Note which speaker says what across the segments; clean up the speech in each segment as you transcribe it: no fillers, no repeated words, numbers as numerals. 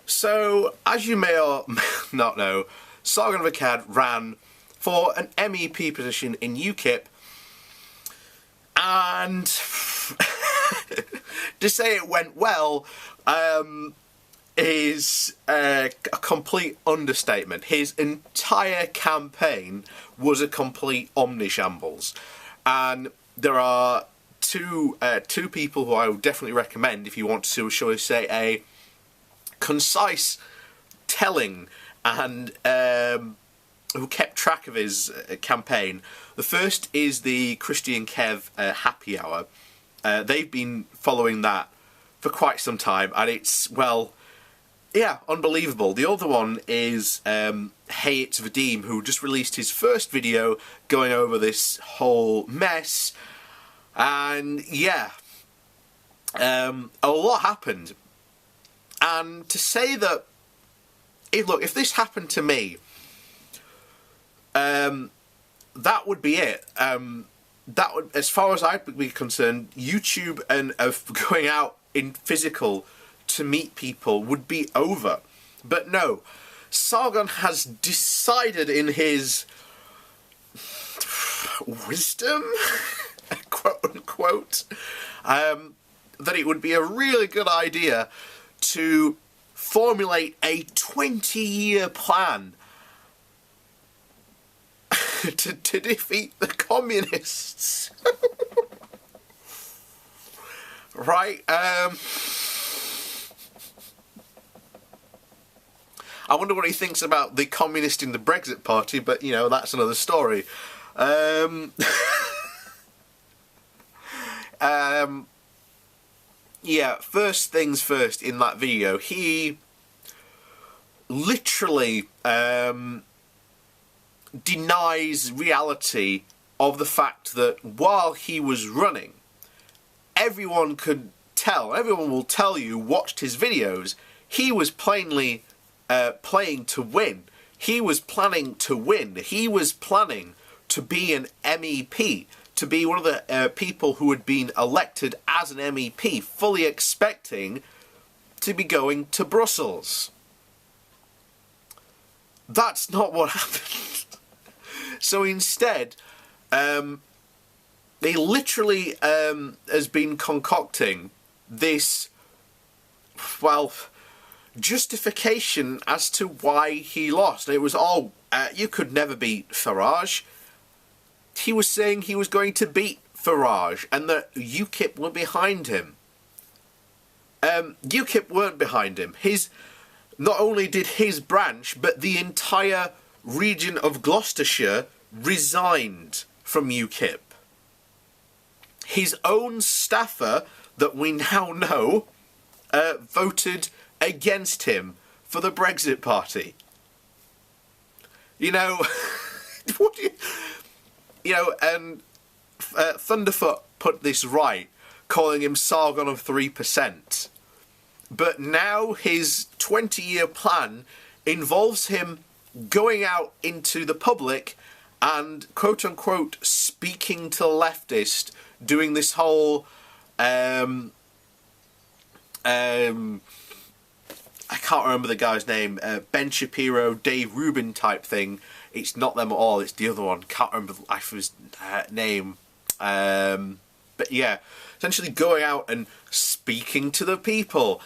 Speaker 1: So, as you may or may not know, Sargon of Akkad ran for an MEP position in UKIP, and to say it went well is a complete understatement. His entire campaign was a complete omnishambles, and there are two people who I would definitely recommend if you want to, shall we say, a concise telling and who kept track of his campaign. The first is the Christian Kev Happy Hour. They've been following that for quite some time, and it's, well, yeah, unbelievable. The other one is Hey It's Vadim, who just released his first video going over this whole mess, and yeah, a lot happened. And to say that, if this happened to me, that would be it. That would, as far as I'd be concerned, YouTube and going out in physical to meet people would be over. But no, Sargon has decided in his wisdom, quote unquote, that it would be a really good idea to formulate a 20-year plan to defeat the communists. Right, I wonder what he thinks about the communist in the Brexit party, but, you know, that's another story. Yeah, first things first, in that video, he literally denies reality of the fact that while he was running, everyone will tell you, watched his videos, he was plainly playing to win. He was planning to win. He was planning to be an MEP, to be one of the people who had been elected as an MEP, fully expecting to be going to Brussels. That's not what happened. So instead, he literally has been concocting this, well, justification as to why he lost. It was, oh, you could never beat Farage. He was saying he was going to beat Farage and that UKIP were behind him. UKIP weren't behind him. Not only did his branch, but the entire region of Gloucestershire resigned from UKIP. His own staffer, that we now know, voted against him for the Brexit party. You know, what do you know, and Thunderfoot put this right, calling him Sargon of 3%. But now his 20-year plan involves him going out into the public and, quote-unquote, speaking to leftist, doing this whole, I can't remember the guy's name, Ben Shapiro, Dave Rubin type thing. It's not them at all, it's the other one. Can't remember his name. But yeah, essentially going out and speaking to the people.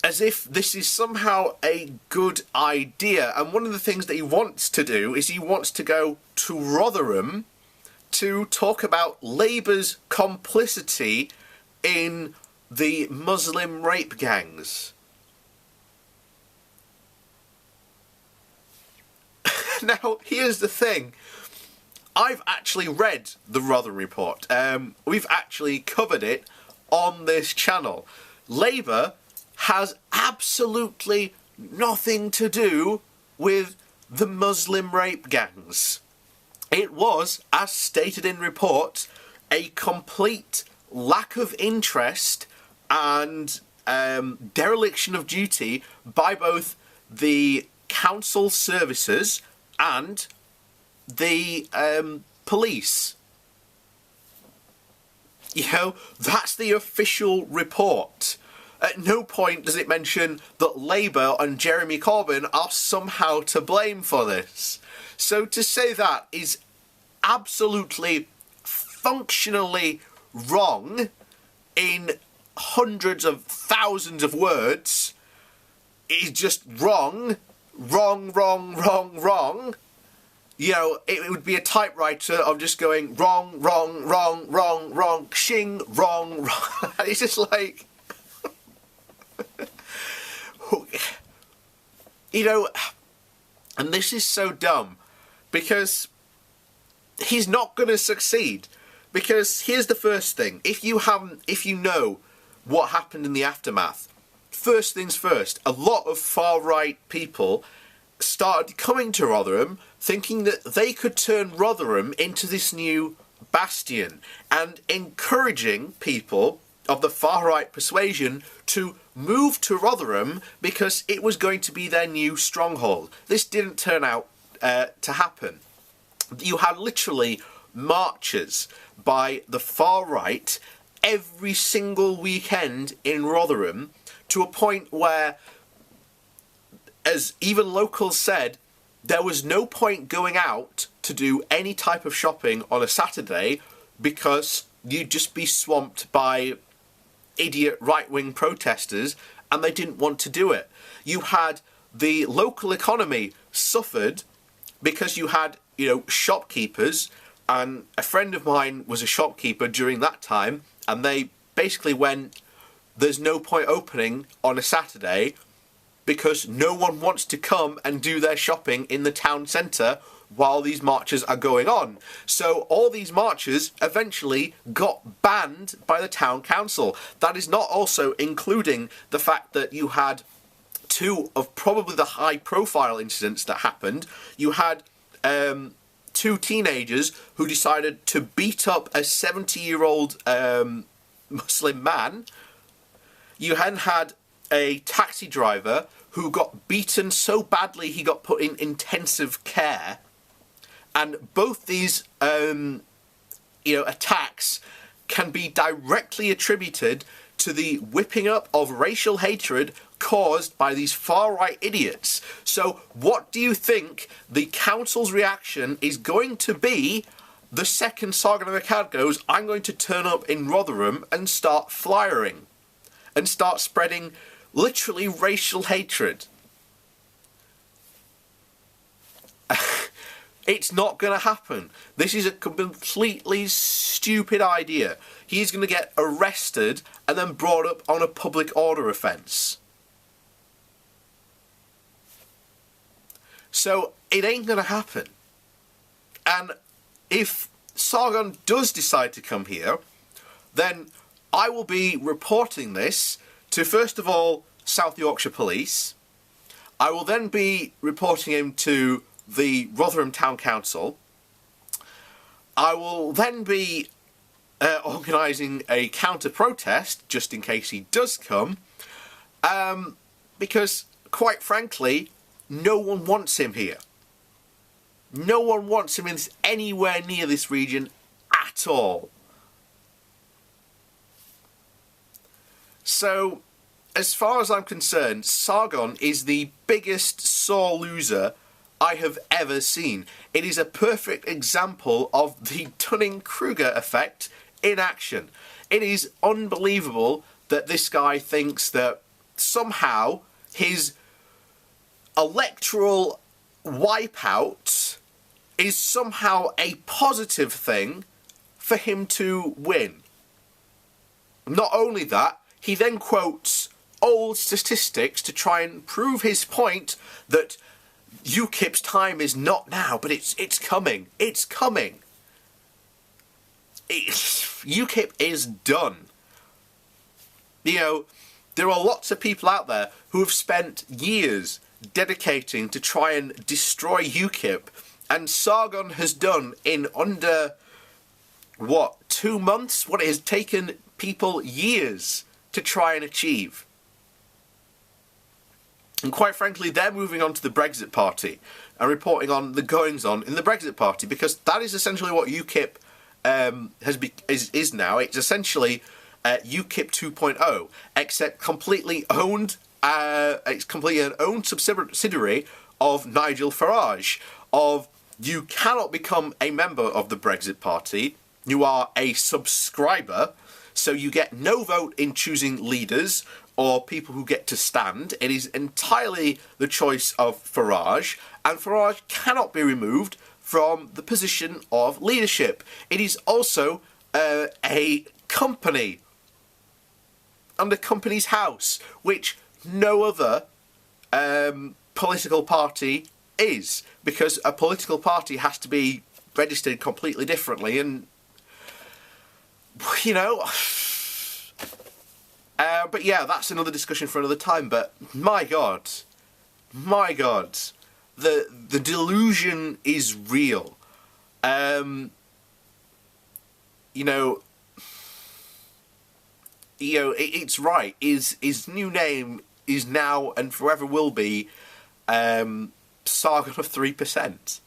Speaker 1: As if this is somehow a good idea. And one of the things that he wants to do is he wants to go to Rotherham to talk about Labour's complicity in the Muslim rape gangs. Now, here's the thing. I've actually read the Rotherham report. We've actually covered it on this channel. Labour has absolutely nothing to do with the Muslim rape gangs. It was, as stated in reports, a complete lack of interest and dereliction of duty by both the council services and the police. You know, that's the official report. At no point does it mention that Labour and Jeremy Corbyn are somehow to blame for this. So to say that is absolutely functionally wrong in hundreds of thousands of words is just wrong. You know, it would be a typewriter of just going wrong, shing, wrong. It's just like, you know, and this is so dumb because he's not going to succeed. Because here's the first thing: if you know what happened in the aftermath, first things first, a lot of far-right people started coming to Rotherham thinking that they could turn Rotherham into this new bastion and encouraging people of the far-right persuasion to move to Rotherham because it was going to be their new stronghold. This didn't turn out to happen. You had literally marches by the far right every single weekend in Rotherham, to a point where, as even locals said, there was no point going out to do any type of shopping on a Saturday because you'd just be swamped by idiot right-wing protesters and they didn't want to do it. You had the local economy suffered because you had, you know, shopkeepers, and a friend of mine was a shopkeeper during that time, and they basically went, there's no point opening on a Saturday because no one wants to come and do their shopping in the town centre while these marches are going on. So all these marches eventually got banned by the town council. That is not also including the fact that you had two of probably the high profile incidents that happened. You had two teenagers who decided to beat up a 70-year-old Muslim man. You then had a taxi driver who got beaten so badly he got put in intensive care. And both these attacks can be directly attributed to the whipping up of racial hatred caused by these far-right idiots. So what do you think the council's reaction is going to be the second Sargon of Akkad goes, I'm going to turn up in Rotherham and start flyering and start spreading literally racial hatred? It's not going to happen. This is a completely stupid idea. He's going to get arrested and then brought up on a public order offence. So it ain't going to happen. And if Sargon does decide to come here, then I will be reporting this to, first of all, South Yorkshire Police. I will then be reporting him to the Rotherham Town Council. I will then be organising a counter-protest, just in case he does come, because, quite frankly, no one wants him here. No one wants him anywhere near this region at all. So, as far as I'm concerned, Sargon is the biggest sore loser I have ever seen. It is a perfect example of the Dunning-Kruger effect in action. It is unbelievable that this guy thinks that somehow his electoral wipeout is somehow a positive thing for him to win. Not only that, he then quotes old statistics to try and prove his point that UKIP's time is not now, but it's coming. It's coming. UKIP is done. You know, there are lots of people out there who have spent years dedicating to try and destroy UKIP, and Sargon has done in under, 2 months, what it has taken people years to try and achieve. And quite frankly, they're moving on to the Brexit Party and reporting on the goings-on in the Brexit Party, because that is essentially what UKIP is now. It's essentially UKIP 2.0, except completely owned. It's completely an owned subsidiary of Nigel Farage. You cannot become a member of the Brexit Party. You are a subscriber, so you get no vote in choosing leaders or people who get to stand. It is entirely the choice of Farage, and Farage cannot be removed from the position of leadership. It is also a company under Companies House, which no other political party is, because a political party has to be registered completely differently, and you know, but yeah, that's another discussion for another time. But my God, the delusion is real. It's right. His new name is now and forever will be Sargon of 3%,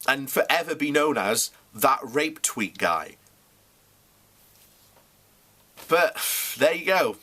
Speaker 1: and forever be known as that rape tweet guy. But there you go.